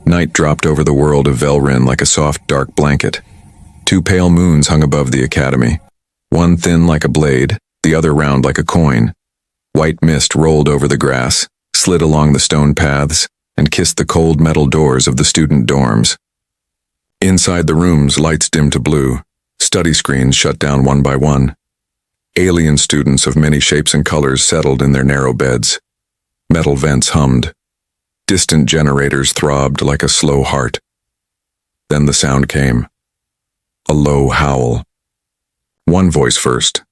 Night dropped over the world of Velrin like a soft, dark blanket. 2 pale moons hung above the academy, one thin like a blade, the other round like a coin. White mist rolled over the grass, slid along the stone paths, and kissed the cold metal doors of the student dorms. Inside the rooms, lights dimmed to blue, study screens shut down one by one. Alien students of many shapes and colors settled in their narrow beds. Metal vents hummed. Distant generators throbbed like a slow heart. Then the sound came. A low howl. One voice first,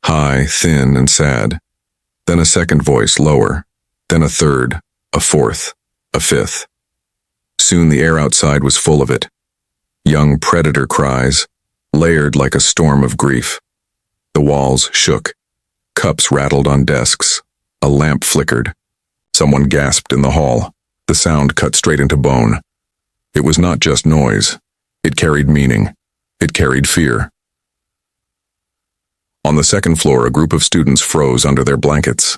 high, thin, and sad. Then a second voice, lower. Then a third, a fourth, a fifth. Soon the air outside was full of it. Young predator cries, layered like a storm of grief. The walls shook. Cups rattled on desks. A lamp flickered. Someone gasped in the hall. The sound cut straight into bone. It was not just noise. It carried meaning. It carried fear. On the second floor, a group of students froze under their blankets.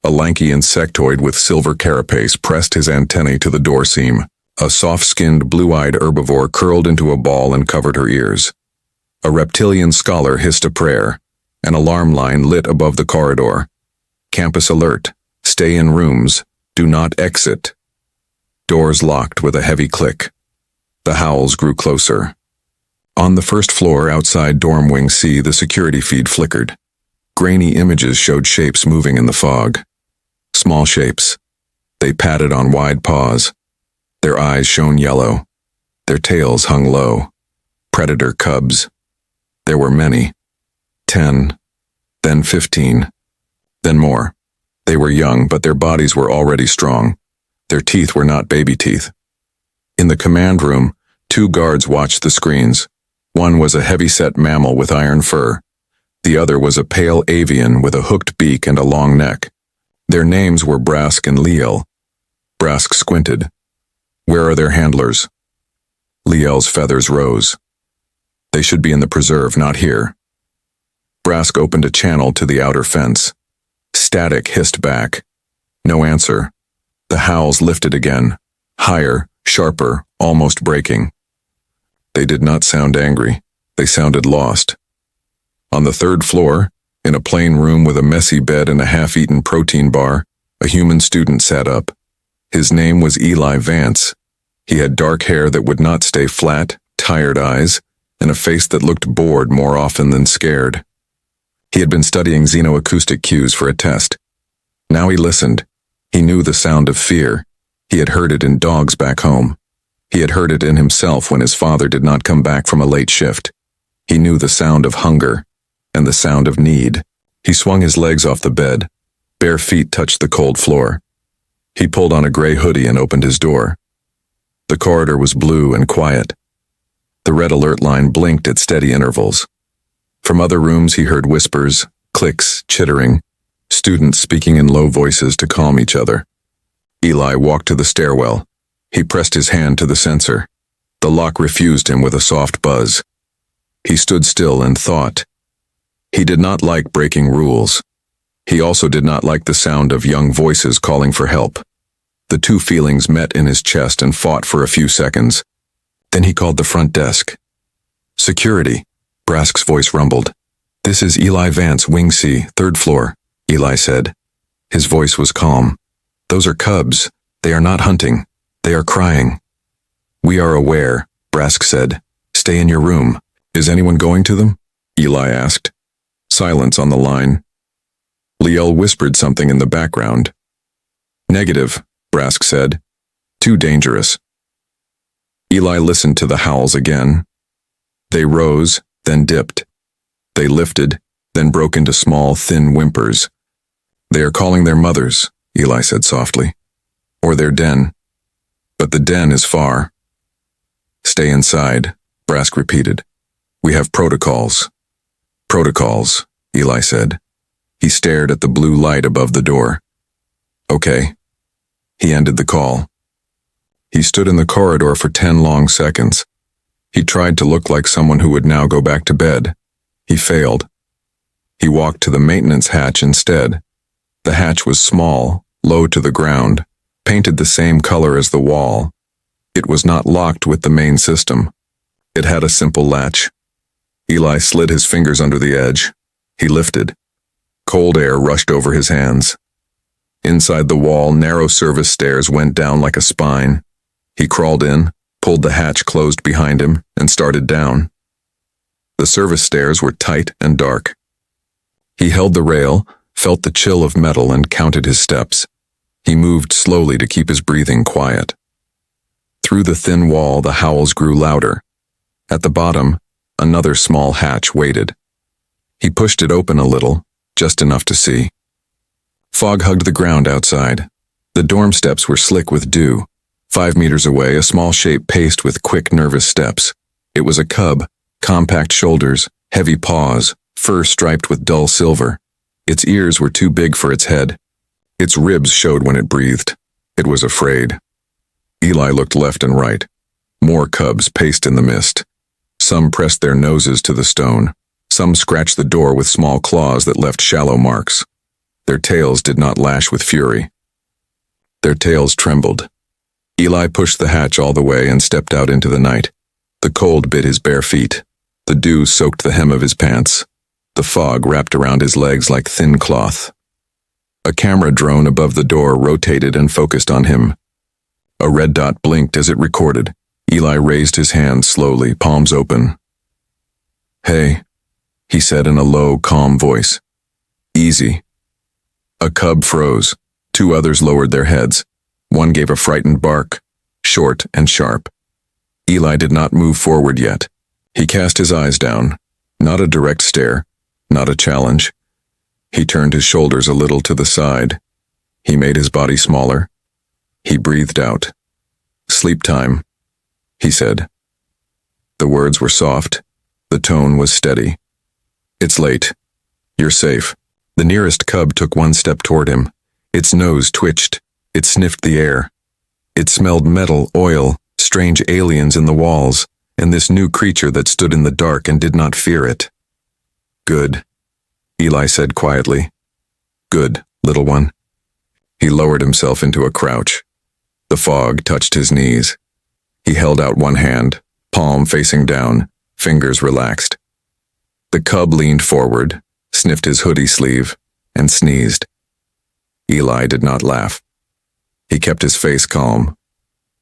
A lanky insectoid with silver carapace pressed his antennae to the door seam. A soft-skinned, blue-eyed herbivore curled into a ball and covered her ears. A reptilian scholar hissed a prayer. An alarm line lit above the corridor. Campus alert. Stay in rooms. Do not exit. Doors locked with a heavy click. The howls grew closer. On the first floor outside Dorm Wing C, the security feed flickered. Grainy images showed shapes moving in the fog. Small shapes. They patted on wide paws. Their eyes shone yellow. Their tails hung low. Predator cubs. There were many. 10. Then 15. Then more. They were young, but their bodies were already strong. Their teeth were not baby teeth. In the command room, 2 guards watched the screens. One was a heavy-set mammal with iron fur. The other was a pale avian with a hooked beak and a long neck. Their names were Brask and Liel. Brask squinted. Where are their handlers? Liel's feathers rose. They should be in the preserve, not here. Brask opened a channel to the outer fence. Static hissed back. No answer. The howls lifted again. Higher, sharper, almost breaking. They did not sound angry. They sounded lost. On the 3rd floor, in a plain room with a messy bed and a half-eaten protein bar, a human student sat up. His name was Eli Vance. He had dark hair that would not stay flat, tired eyes, and a face that looked bored more often than scared. He had been studying xenoacoustic cues for a test. Now he listened. He knew the sound of fear. He had heard it in dogs back home. He had heard it in himself when his father did not come back from a late shift. He knew the sound of hunger and the sound of need. He swung his legs off the bed. Bare feet touched the cold floor. He pulled on a gray hoodie and opened his door. The corridor was blue and quiet. The red alert line blinked at steady intervals. From other rooms he heard whispers, clicks, chittering, students speaking in low voices to calm each other. Eli walked to the stairwell. He pressed his hand to the sensor. The lock refused him with a soft buzz. He stood still and thought. He did not like breaking rules. He also did not like the sound of young voices calling for help. The 2 feelings met in his chest and fought for a few seconds. Then he called the front desk. Security, Brask's voice rumbled. This is Eli Vance, Wing C, 3rd floor, Eli said. His voice was calm. Those are cubs. They are not hunting. They are crying. We are aware, Brask said. Stay in your room. Is anyone going to them? Eli asked. Silence on the line. Liel whispered something in the background. Negative, Brask said. Too dangerous. Eli listened to the howls again. They rose, then dipped. They lifted, then broke into small, thin whimpers. They are calling their mothers, Eli said softly. Or their den. But the den is far. Stay inside, Brask repeated. We have protocols. Protocols, Eli said. He stared at the blue light above the door. Okay. He ended the call. He stood in the corridor for 10 long seconds. He tried to look like someone who would now go back to bed. He failed. He walked to the maintenance hatch instead. The hatch was small, low to the ground, painted the same color as the wall. It was not locked with the main system. It had a simple latch. Eli slid his fingers under the edge. He lifted. Cold air rushed over his hands. Inside the wall, narrow service stairs went down like a spine. He crawled in, pulled the hatch closed behind him, and started down. The service stairs were tight and dark. He held the rail, felt the chill of metal, and counted his steps. He moved slowly to keep his breathing quiet. Through the thin wall, the howls grew louder. At the bottom, another small hatch waited. He pushed it open a little, just enough to see. Fog hugged the ground outside. The dorm steps were slick with dew. 5 meters away, a small shape paced with quick, nervous steps. It was a cub, compact shoulders, heavy paws, fur striped with dull silver. Its ears were too big for its head. Its ribs showed when it breathed. It was afraid. Eli looked left and right. More cubs paced in the mist. Some pressed their noses to the stone. Some scratched the door with small claws that left shallow marks. Their tails did not lash with fury. Their tails trembled. Eli pushed the hatch all the way and stepped out into the night. The cold bit his bare feet. The dew soaked the hem of his pants. The fog wrapped around his legs like thin cloth. A camera drone above the door rotated and focused on him. A red dot blinked as it recorded. Eli raised his hand slowly, palms open. "Hey," he said in a low, calm voice. "Easy." A cub froze. 2 others lowered their heads. One gave a frightened bark, short and sharp. Eli did not move forward yet. He cast his eyes down. Not a direct stare, not a challenge. He turned his shoulders a little to the side. He made his body smaller. He breathed out. "Sleep time," he said. The words were soft. The tone was steady. "It's late. You're safe." The nearest cub took 1 step toward him. Its nose twitched. It sniffed the air. It smelled metal, oil, strange aliens in the walls, and this new creature that stood in the dark and did not fear it. "Good," Eli said quietly. "Good, little one." He lowered himself into a crouch. The fog touched his knees. He held out one hand, palm facing down, fingers relaxed. The cub leaned forward, sniffed his hoodie sleeve, and sneezed. Eli did not laugh. He kept his face calm.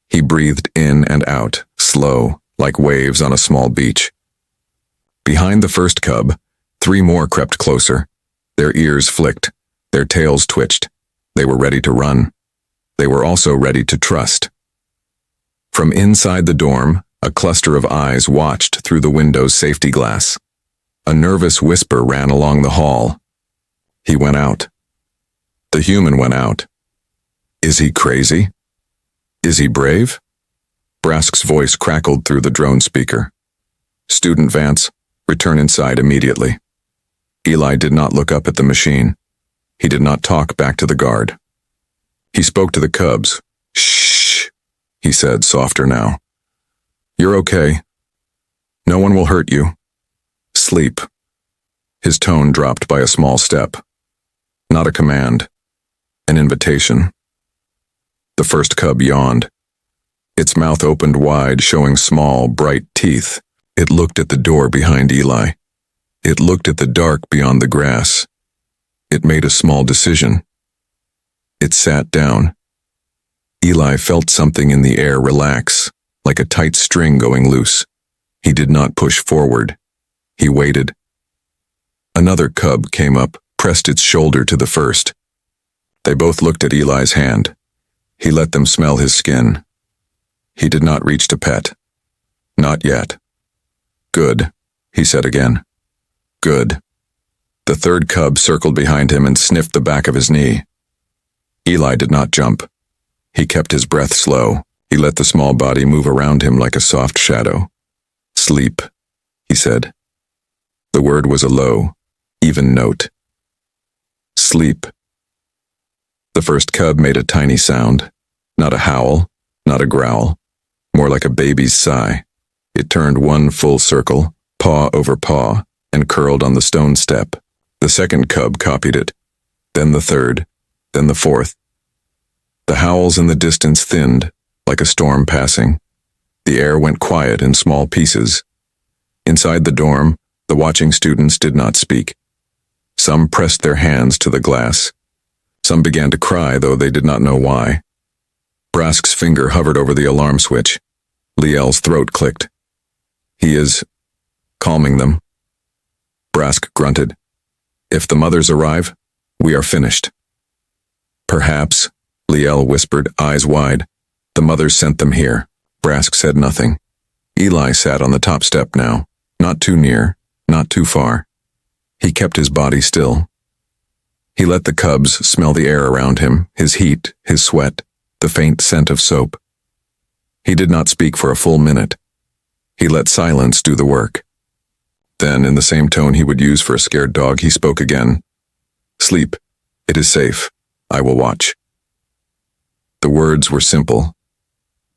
He breathed in and out, slow, like waves on a small beach. Behind the first cub, 3 more crept closer. Their ears flicked. Their tails twitched. They were ready to run. They were also ready to trust. From inside the dorm, a cluster of eyes watched through the window's safety glass. A nervous whisper ran along the hall. He went out. The human went out. Is he crazy? Is he brave? Brask's voice crackled through the drone speaker. "Student Vance, return inside immediately." Eli did not look up at the machine. He did not talk back to the guard. He spoke to the cubs. "Shh," he said, softer now. "You're okay. No one will hurt you. Sleep." His tone dropped by a small step. Not a command. An invitation. The first cub yawned. Its mouth opened wide, showing small, bright teeth. It looked at the door behind Eli. It looked at the dark beyond the grass. It made a small decision. It sat down. Eli felt something in the air relax, like a tight string going loose. He did not push forward. He waited. Another cub came up, pressed its shoulder to the first. They both looked at Eli's hand. He let them smell his skin. He did not reach to pet. Not yet. "Good," he said again. "Good." The third cub circled behind him and sniffed the back of his knee. Eli did not jump. He kept his breath slow. He let the small body move around him like a soft shadow. "Sleep," he said. The word was a low, even note. "Sleep." The first cub made a tiny sound. Not a howl, not a growl. More like a baby's sigh. It turned 1 full circle, paw over paw, and curled on the stone step. The second cub copied it. Then the third. Then the fourth. The howls in the distance thinned, like a storm passing. The air went quiet in small pieces. Inside the dorm, the watching students did not speak. Some pressed their hands to the glass. Some began to cry, though they did not know why. Brask's finger hovered over the alarm switch. Liel's throat clicked. He is calming them. Brask grunted. If the mothers arrive, we are finished. Perhaps, Liel whispered, eyes wide. The mothers sent them here. Brask said nothing. Eli sat on the top step now, not too near, not too far. He kept his body still. He let the cubs smell the air around him, his heat, his sweat, the faint scent of soap. He did not speak for a full minute. He let silence do the work. Then, in the same tone he would use for a scared dog, he spoke again. Sleep. It is safe. I will watch. The words were simple.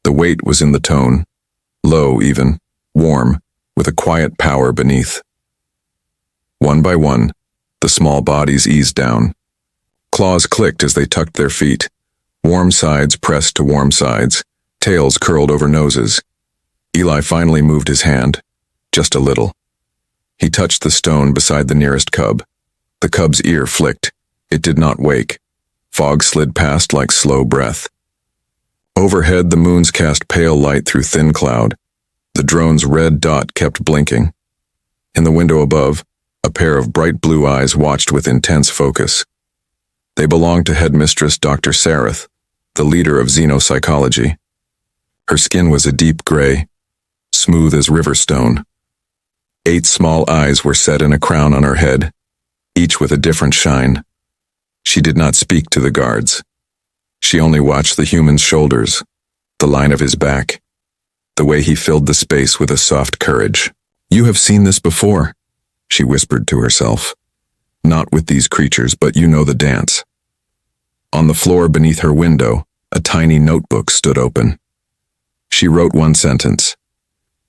The weight was in the tone, low even, warm, with a quiet power beneath. One by one, the small bodies eased down. Claws clicked as they tucked their feet. Warm sides pressed to warm sides, tails curled over noses. Eli finally moved his hand, just a little. He touched the stone beside the nearest cub. The cub's ear flicked. It did not wake. Fog slid past like slow breath. Overhead, the moons cast pale light through thin cloud. The drone's red dot kept blinking. In the window above, a pair of bright blue eyes watched with intense focus. They belonged to Headmistress Dr. Sareth, the leader of xenopsychology. Her skin was a deep gray, smooth as river stone. 8 small eyes were set in a crown on her head, each with a different shine. She did not speak to the guards. She only watched the human's shoulders, the line of his back, the way he filled the space with a soft courage. You have seen this before, she whispered to herself. Not with these creatures, but you know the dance. On the floor beneath her window, a tiny notebook stood open. She wrote one sentence.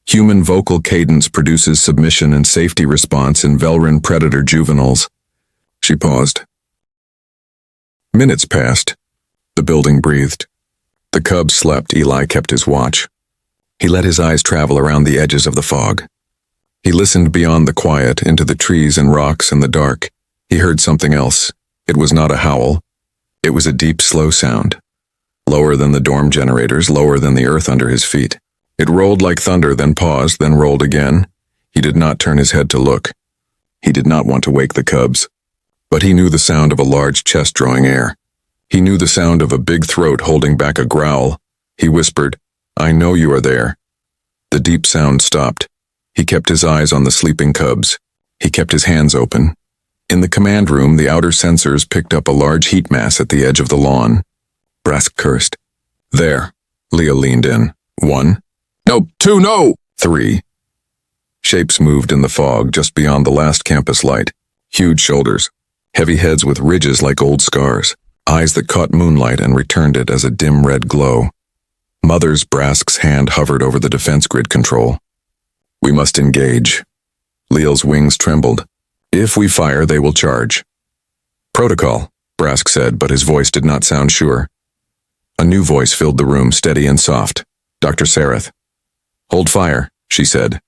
Human vocal cadence produces submission and safety response in Velrin predator juveniles. She paused. Minutes passed. The building breathed. The cubs slept. Eli kept his watch. He let his eyes travel around the edges of the fog. He listened beyond the quiet, into the trees and rocks and the dark. He heard something else. It was not a howl. It was a deep, slow sound. Lower than the dorm generators, lower than the earth under his feet. It rolled like thunder, then paused, then rolled again. He did not turn his head to look. He did not want to wake the cubs. But he knew the sound of a large chest drawing air. He knew the sound of a big throat holding back a growl. He whispered, I know you are there. The deep sound stopped. He kept his eyes on the sleeping cubs. He kept his hands open. In the command room, the outer sensors picked up a large heat mass at the edge of the lawn. Brask cursed. There. Leah leaned in. 1. No, 2, no! 3. Shapes moved in the fog just beyond the last campus light. Huge shoulders. Heavy heads with ridges like old scars. Eyes that caught moonlight and returned it as a dim red glow. Mother's Brask's hand hovered over the defense grid control. We must engage. Leal's wings trembled. If we fire, they will charge. Protocol, Brask said, but his voice did not sound sure. A new voice filled the room, steady and soft. Dr. Sareth. Hold fire, she said.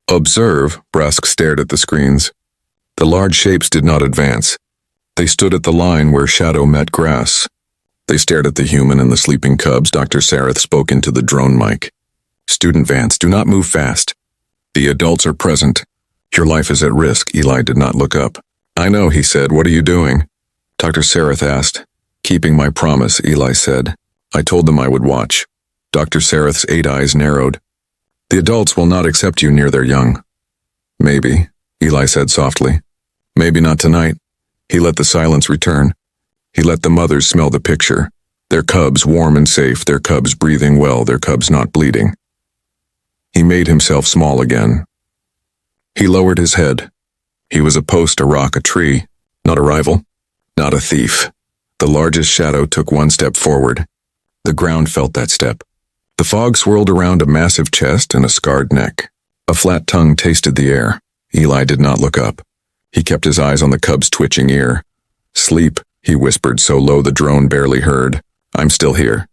Observe, Brask stared at the screens. The large shapes did not advance. They stood at the line where shadow met grass. They stared at the human and the sleeping cubs. Dr. Sareth spoke into the drone mic. Student Vance, do not move fast. The adults are present. Your life is at risk. Eli did not look up. I know, he said. What are you doing? Dr. Sareth asked. Keeping my promise, Eli said. I told them I would watch. Dr. Sareth's 8 eyes narrowed. The adults will not accept you near their young. Maybe, Eli said softly. Maybe not tonight. He let the silence return. He let the mothers smell the picture. Their cubs warm and safe, their cubs breathing well, their cubs not bleeding. He made himself small again. He lowered his head. He was a post, a rock, a tree, not a rival, not a thief. The largest shadow took 1 step forward. The ground felt that step. The fog swirled around a massive chest and a scarred neck. A flat tongue tasted the air. Eli did not look up. He kept his eyes on the cub's twitching ear. Sleep, he whispered so low the drone barely heard. I'm still here.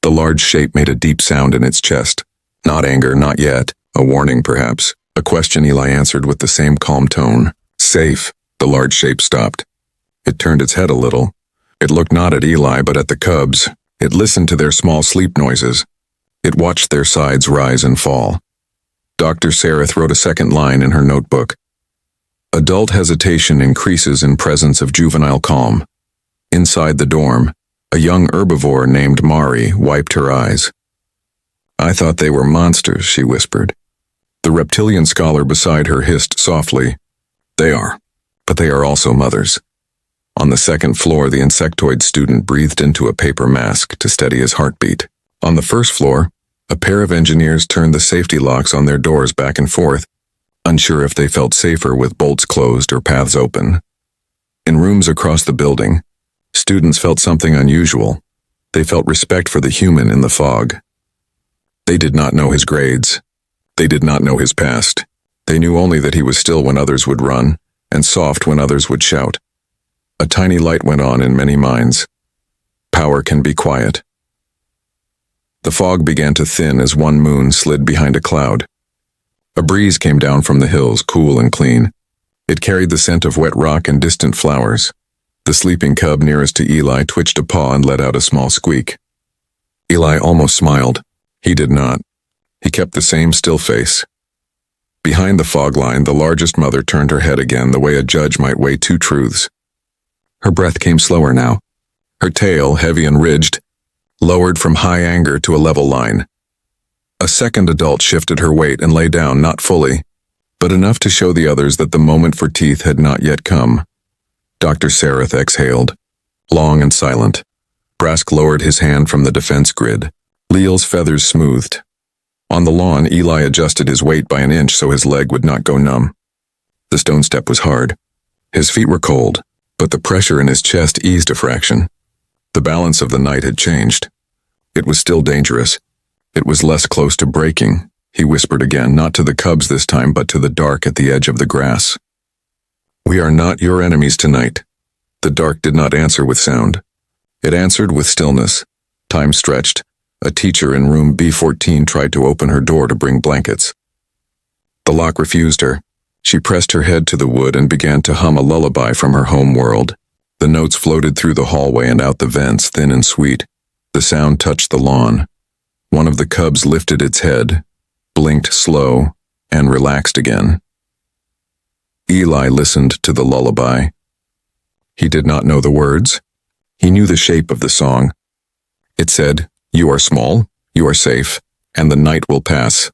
The large shape made a deep sound in its chest. Not anger, not yet. A warning, perhaps. A question Eli answered with the same calm tone. Safe. The large shape stopped. It turned its head a little. It looked not at Eli but at the cubs. It listened to their small sleep noises. It watched their sides rise and fall. Dr. Sareth wrote a second line in her notebook. Adult hesitation increases in presence of juvenile calm. Inside the dorm, a young herbivore named Mari wiped her eyes. I thought they were monsters, she whispered. The reptilian scholar beside her hissed softly. They are, but they are also mothers. On the second floor, the insectoid student breathed into a paper mask to steady his heartbeat. On the first floor, a pair of engineers turned the safety locks on their doors back and forth, unsure if they felt safer with bolts closed or paths open. In rooms across the building, students felt something unusual. They felt respect for the human in the fog. They did not know his grades. They did not know his past. They knew only that he was still when others would run, and soft when others would shout. A tiny light went on in many minds. Power can be quiet. The fog began to thin as one moon slid behind a cloud. A breeze came down from the hills, cool and clean. It carried the scent of wet rock and distant flowers. The sleeping cub nearest to Eli twitched a paw and let out a small squeak. Eli almost smiled. He did not. He kept the same still face. Behind the fog line, the largest mother turned her head again the way a judge might weigh two truths. Her breath came slower now. Her tail, heavy and ridged, lowered from high anger to a level line. A second adult shifted her weight and lay down, not fully, but enough to show the others that the moment for teeth had not yet come. Dr. Sareth exhaled, long and silent. Brask lowered his hand from the defense grid. Leal's feathers smoothed. On the lawn, Eli adjusted his weight by an inch so his leg would not go numb. The stone step was hard. His feet were cold, but the pressure in his chest eased a fraction. The balance of the night had changed. It was still dangerous. It was less close to breaking, he whispered again, not to the cubs this time, but to the dark at the edge of the grass. We are not your enemies tonight. The dark did not answer with sound. It answered with stillness. Time stretched. A teacher in room B14 tried to open her door to bring blankets. The lock refused her. She pressed her head to the wood and began to hum a lullaby from her home world. The notes floated through the hallway and out the vents, thin and sweet. The sound touched the lawn. One of the cubs lifted its head, blinked slow, and relaxed again. Eli listened to the lullaby. He did not know the words. He knew the shape of the song. It said, "You are small, you are safe, and the night will pass."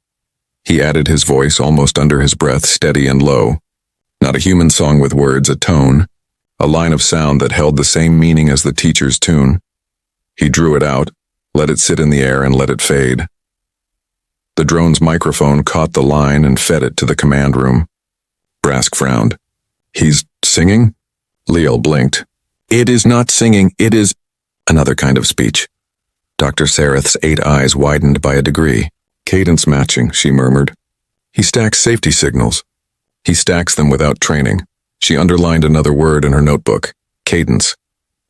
He added his voice almost under his breath, steady and low. Not a human song with words, a tone, a line of sound that held the same meaning as the teacher's tune. He drew it out, let it sit in the air, and let it fade. The drone's microphone caught the line and fed it to the command room. Brask frowned. He's singing? Leal blinked. It is not singing, it is another kind of speech. Dr. Sareth's 8 eyes widened by a degree. Cadence matching, she murmured. He stacks safety signals. He stacks them without training. She underlined another word in her notebook. Cadence.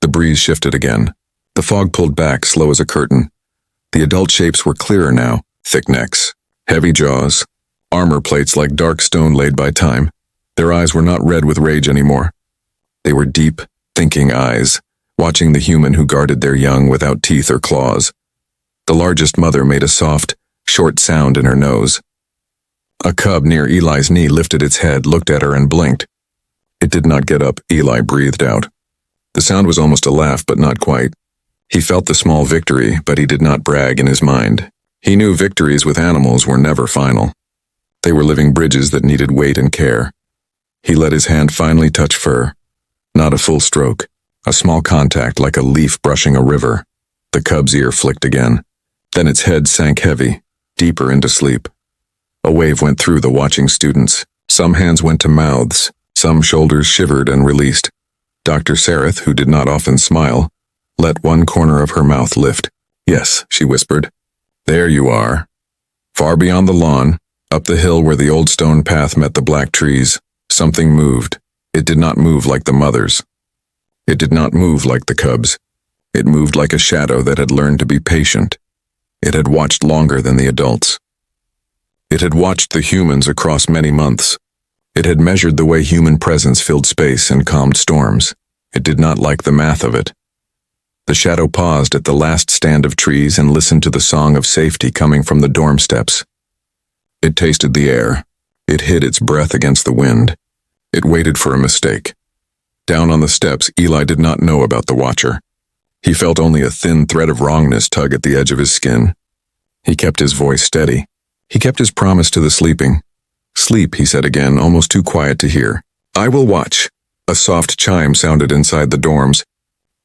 The breeze shifted again. The fog pulled back, slow as a curtain. The adult shapes were clearer now. Thick necks, heavy jaws, armor plates like dark stone laid by time. Their eyes were not red with rage anymore. They were deep, thinking eyes, watching the human who guarded their young without teeth or claws. The largest mother made a soft, short sound in her nose. A cub near Eli's knee lifted its head, looked at her, and blinked. It did not get up, Eli breathed out. The sound was almost a laugh, but not quite. He felt the small victory, but he did not brag in his mind. He knew victories with animals were never final. They were living bridges that needed weight and care. He let his hand finally touch fur. Not a full stroke, a small contact like a leaf brushing a river. The cub's ear flicked again. Then its head sank heavy, deeper into sleep. A wave went through the watching students. Some hands went to mouths, some shoulders shivered and released. Dr. Sareth, who did not often smile, let one corner of her mouth lift. Yes, she whispered. There you are. Far beyond the lawn, up the hill where the old stone path met the black trees, something moved. It did not move like the mothers. It did not move like the cubs. It moved like a shadow that had learned to be patient. It had watched longer than the adults. It had watched the humans across many months. It had measured the way human presence filled space and calmed storms. It did not like the math of it. The shadow paused at the last stand of trees and listened to the song of safety coming from the dorm steps. It tasted the air. It hid its breath against the wind. It waited for a mistake. Down on the steps, Eli did not know about the watcher. He felt only a thin thread of wrongness tug at the edge of his skin. He kept his voice steady. He kept his promise to the sleeping. "Sleep," he said again, almost too quiet to hear. "I will watch." A soft chime sounded inside the dorms.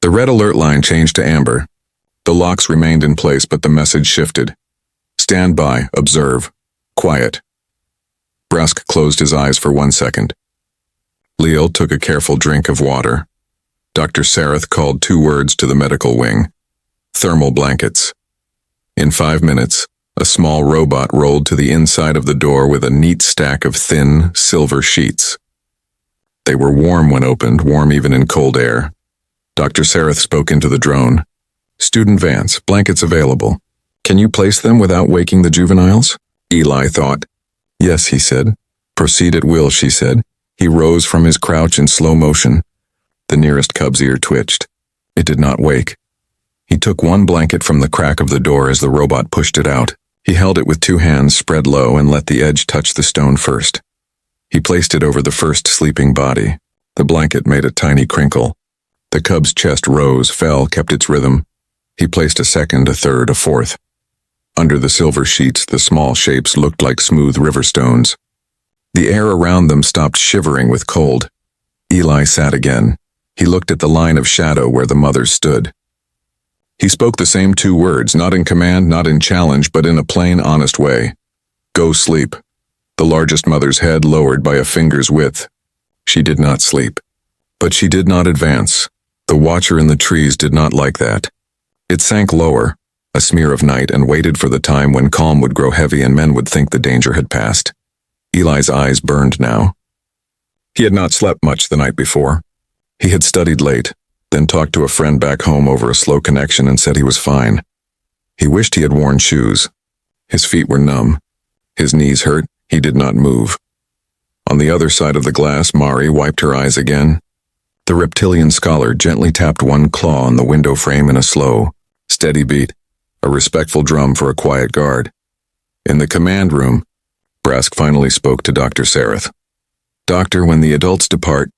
The red alert line changed to amber. The locks remained in place, but the message shifted. "Stand by, observe. Quiet." Brask closed his eyes for 1 second. Leal took a careful drink of water. Dr. Sareth called 2 words to the medical wing. "Thermal blankets." In 5 minutes, a small robot rolled to the inside of the door with a neat stack of thin, silver sheets. They were warm when opened, warm even in cold air. Dr. Sareth spoke into the drone. "Student Vance, blankets available. Can you place them without waking the juveniles?" Eli thought. "Yes," he said. "Proceed at will," she said. He rose from his crouch in slow motion. The nearest cub's ear twitched. It did not wake. He took 1 blanket from the crack of the door as the robot pushed it out. He held it with 2 hands spread low and let the edge touch the stone first. He placed it over the first sleeping body. The blanket made a tiny crinkle. The cub's chest rose, fell, kept its rhythm. He placed a second, a third, a fourth. Under the silver sheets, the small shapes looked like smooth river stones. The air around them stopped shivering with cold. Eli sat again. He looked at the line of shadow where the mothers stood. He spoke the same 2 words, not in command, not in challenge, but in a plain, honest way. "Go sleep." The largest mother's head lowered by a finger's width. She did not sleep. But she did not advance. The watcher in the trees did not like that. It sank lower, a smear of night, and waited for the time when calm would grow heavy and men would think the danger had passed. Eli's eyes burned now. He had not slept much the night before. He had studied late, then talked to a friend back home over a slow connection and said he was fine. He wished he had worn shoes. His feet were numb. His knees hurt. He did not move. On the other side of the glass, Mari wiped her eyes again. The reptilian scholar gently tapped 1 claw on the window frame in a slow, steady beat, a respectful drum for a quiet guard. In the command room, Brask finally spoke to Dr. Sareth. "Doctor, when the adults depart,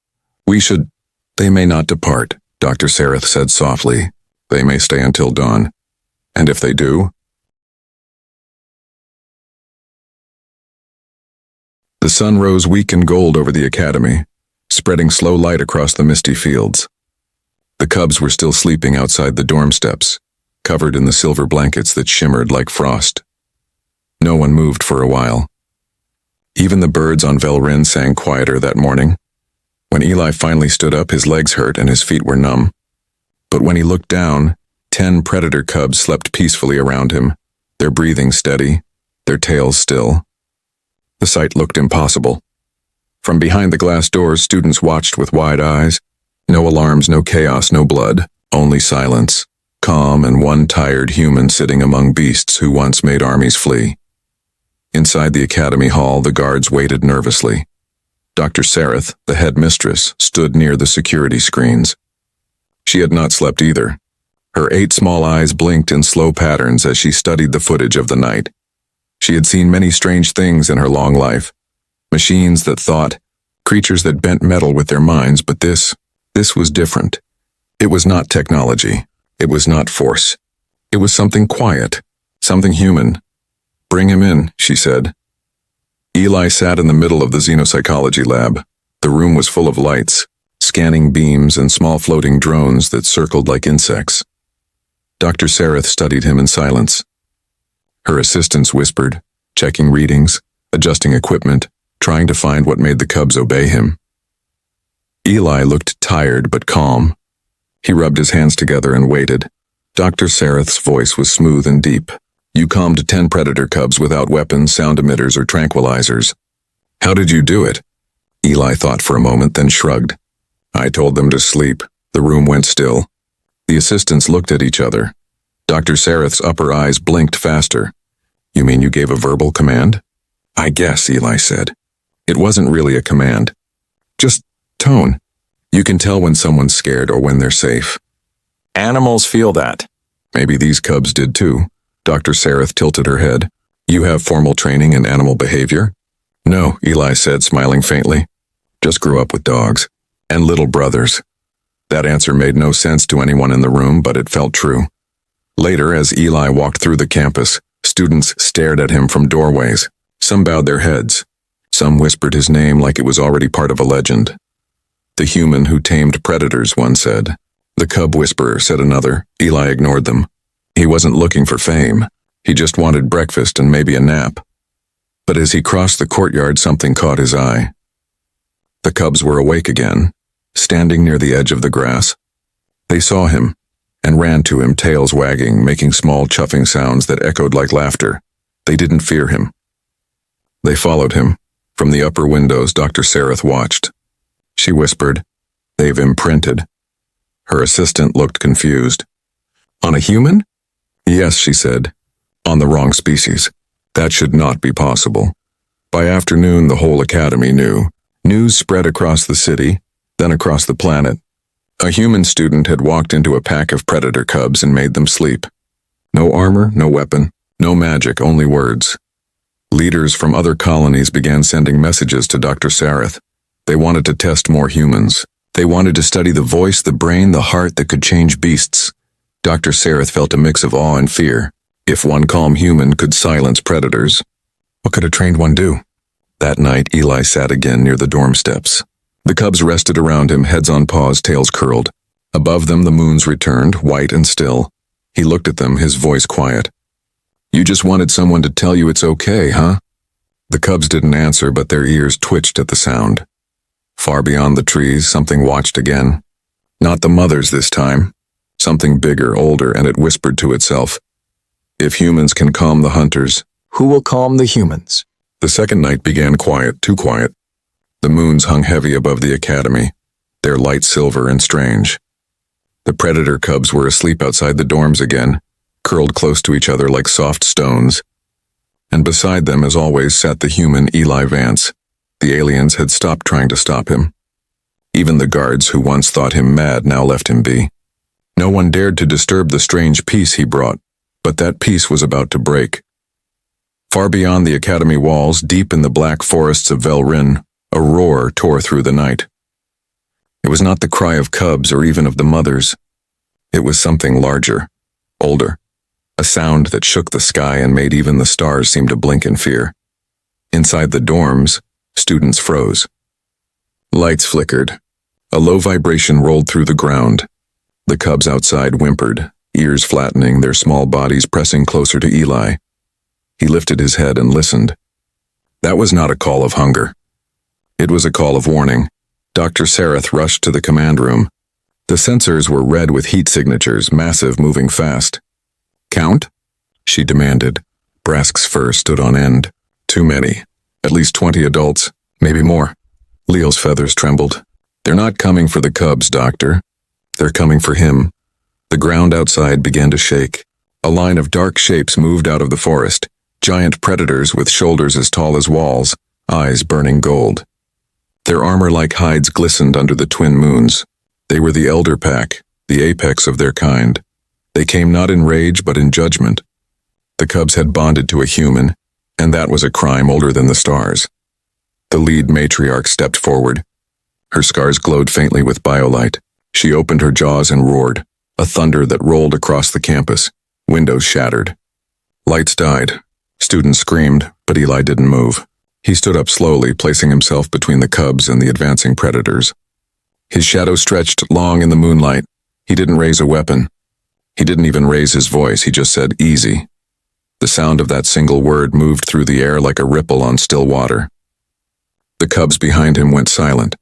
we should—" "They may not depart," Dr. Sareth said softly. "They may stay until dawn. And if they do—" The sun rose weak and gold over the academy, spreading slow light across the misty fields. The cubs were still sleeping outside the dorm steps, covered in the silver blankets that shimmered like frost. No one moved for a while. Even the birds on Velrin sang quieter that morning. When Eli finally stood up, his legs hurt and his feet were numb. But when he looked down, 10 predator cubs slept peacefully around him, their breathing steady, their tails still. The sight looked impossible. From behind the glass doors, students watched with wide eyes. No alarms, no chaos, no blood, only silence, calm, and 1 tired human sitting among beasts who once made armies flee. Inside the academy hall, the guards waited nervously. Dr. Sareth, the head mistress, stood near the security screens. She had not slept either. Her 8 small eyes blinked in slow patterns as she studied the footage of the night. She had seen many strange things in her long life. Machines that thought, creatures that bent metal with their minds, but this was different. It was not technology. It was not force. It was something quiet, something human. "Bring him in," she said. Eli sat in the middle of the xenopsychology lab. The room was full of lights, scanning beams and small floating drones that circled like insects. Dr. Sareth studied him in silence. Her assistants whispered, checking readings, adjusting equipment, trying to find what made the cubs obey him. Eli looked tired but calm. He rubbed his hands together and waited. Dr. Sareth's voice was smooth and deep. "You calmed 10 predator cubs without weapons, sound emitters, or tranquilizers. How did you do it?" Eli thought for a moment, then shrugged. "I told them to sleep." The room went still. The assistants looked at each other. Dr. Sareth's upper eyes blinked faster. "You mean you gave a verbal command?" "I guess," Eli said. It wasn't really a command. Just tone. You can tell when someone's scared or when they're safe. Animals feel that. Maybe these cubs did too. Dr. Sareth tilted her head. You have formal training in animal behavior? No, Eli said, smiling faintly. Just grew up with dogs. And little brothers. That answer made no sense to anyone in the room, but it felt true. Later, as Eli walked through the campus, students stared at him from doorways. Some bowed their heads. Some whispered his name like it was already part of a legend. The human who tamed predators, one said. The cub whisperer, said another. Eli ignored them. He wasn't looking for fame. He just wanted breakfast and maybe a nap. But as he crossed the courtyard, something caught his eye. The cubs were awake again, standing near the edge of the grass. They saw him and ran to him, tails wagging, making small chuffing sounds that echoed like laughter. They didn't fear him. They followed him. From the upper windows, Dr. Sareth watched. She whispered, "They've imprinted." Her assistant looked confused. "On a human?" "Yes," she said. "On the wrong species. That should not be possible." By afternoon, the whole academy knew. News spread across the city, then across the planet. A human student had walked into a pack of predator cubs and made them sleep. No armor, no weapon, no magic, only words. Leaders from other colonies began sending messages to Dr. Sareth. They wanted to test more humans. They wanted to study the voice, the brain, the heart that could change beasts. Dr. Sareth felt a mix of awe and fear. If one calm human could silence predators, what could a trained one do? That night, Eli sat again near the dorm steps. The cubs rested around him, heads on paws, tails curled. Above them, the moons returned, white and still. He looked at them, his voice quiet. "You just wanted someone to tell you it's okay, huh?" The cubs didn't answer, but their ears twitched at the sound. Far beyond the trees, something watched again. Not the mothers this time. Something bigger, older, and it whispered to itself. If humans can calm the hunters, Who will calm the humans? The second night began quiet, too quiet. The moons hung heavy above the academy, their light silver and strange. The predator cubs were asleep outside the dorms again, curled close to each other like soft stones. And beside them, as always, sat the human Eli Vance. The aliens had stopped trying to stop him. Even the guards who once thought him mad now left him be. No one dared to disturb the strange peace he brought, but that peace was about to break. Far beyond the academy walls, deep in the black forests of Velrin, a roar tore through the night. It was not the cry of cubs or even of the mothers. It was something larger, older, a sound that shook the sky and made even the stars seem to blink in fear. Inside the dorms, students froze. Lights flickered. A low vibration rolled through the ground. The cubs outside whimpered, ears flattening, their small bodies pressing closer to Eli. He lifted his head and listened. That was not a call of hunger. It was a call of warning. Dr. Sareth rushed to the command room. The sensors were red with heat signatures, massive, moving fast. "Count?" she demanded. Brask's fur stood on end. Too many. At least 20 adults, maybe more. Leo's feathers trembled. "They're not coming for the cubs, Doctor. They're coming for him." The ground outside began to shake. A line of dark shapes moved out of the forest. Giant predators with shoulders as tall as walls, eyes burning gold. Their armor like hides glistened under the twin moons. They were the elder pack, the apex of their kind. They came not in rage but in judgment. The cubs had bonded to a human, and that was a crime older than the stars. The lead matriarch stepped forward. Her scars glowed faintly with biolight. She opened her jaws and roared, a thunder that rolled across the campus. Windows shattered. Lights died. Students screamed, but Eli didn't move. He stood up slowly, placing himself between the cubs and the advancing predators. His shadow stretched long in the moonlight. He didn't raise a weapon. He didn't even raise his voice. He just said, "Easy." The sound of that single word moved through the air like a ripple on still water. The cubs behind him went silent.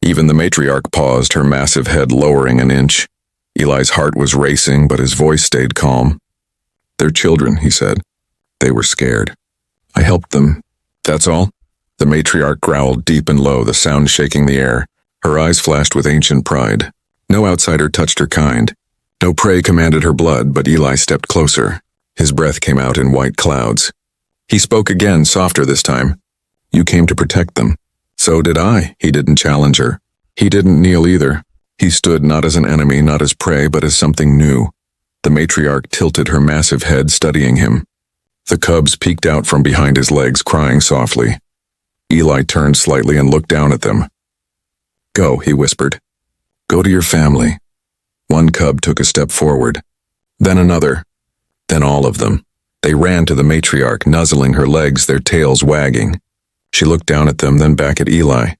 Even the matriarch paused, her massive head lowering an inch. Eli's heart was racing, but his voice stayed calm. "They're children," he said. "They were scared. I helped them. That's all?" The matriarch growled deep and low, the sound shaking the air. Her eyes flashed with ancient pride. No outsider touched her kind. No prey commanded her blood, but Eli stepped closer. His breath came out in white clouds. He spoke again, softer this time. You came to protect them. So did I. He didn't challenge her. He didn't kneel either. He stood not as an enemy, not as prey, but as something new. The matriarch tilted her massive head, studying him. The cubs peeked out from behind his legs, crying softly. Eli turned slightly and looked down at them. Go, he whispered. Go to your family. One cub took a step forward. Then another. Then all of them. They ran to the matriarch, nuzzling her legs, their tails wagging. She looked down at them, then back at Eli.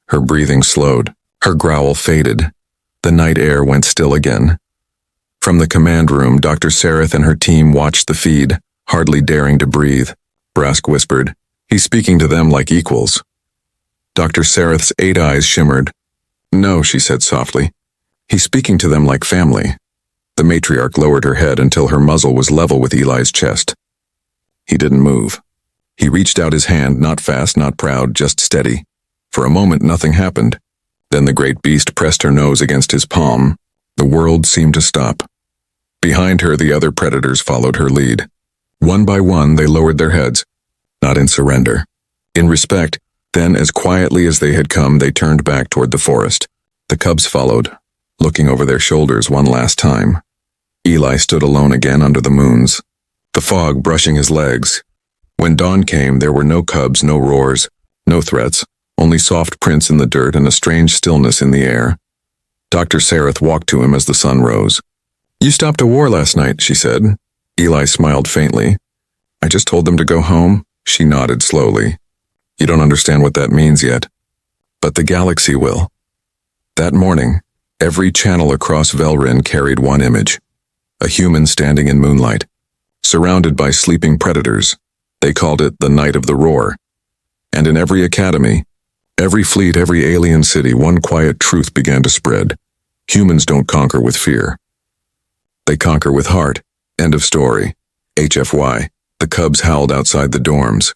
Her breathing slowed. Her growl faded. The night air went still again. From the command room, Dr. Sareth and her team watched the feed, hardly daring to breathe. Brask whispered, He's speaking to them like equals. Dr. Sareth's 8 eyes shimmered. No, she said softly. He's speaking to them like family. The matriarch lowered her head until her muzzle was level with Eli's chest. He didn't move. He reached out his hand, not fast, not proud, just steady. For a moment, nothing happened. Then the great beast pressed her nose against his palm. The world seemed to stop. Behind her, the other predators followed her lead. One by one, they lowered their heads. Not in surrender. In respect. Then, as quietly as they had come, they turned back toward the forest. The cubs followed, looking over their shoulders one last time. Eli stood alone again under the moons, the fog brushing his legs. When dawn came, there were no cubs, no roars, no threats, only soft prints in the dirt and a strange stillness in the air. Dr. Sareth walked to him as the sun rose. You stopped a war last night, she said. Eli smiled faintly. I just told them to go home. She nodded slowly. You don't understand what that means yet. But the galaxy will. That morning, every channel across Velrin carried one image. A human standing in moonlight, surrounded by sleeping predators. They called it the Night of the Roar. And in every academy, every fleet, every alien city, one quiet truth began to spread. Humans don't conquer with fear. They conquer with heart. End of story. HFY. The cubs howled outside the dorms.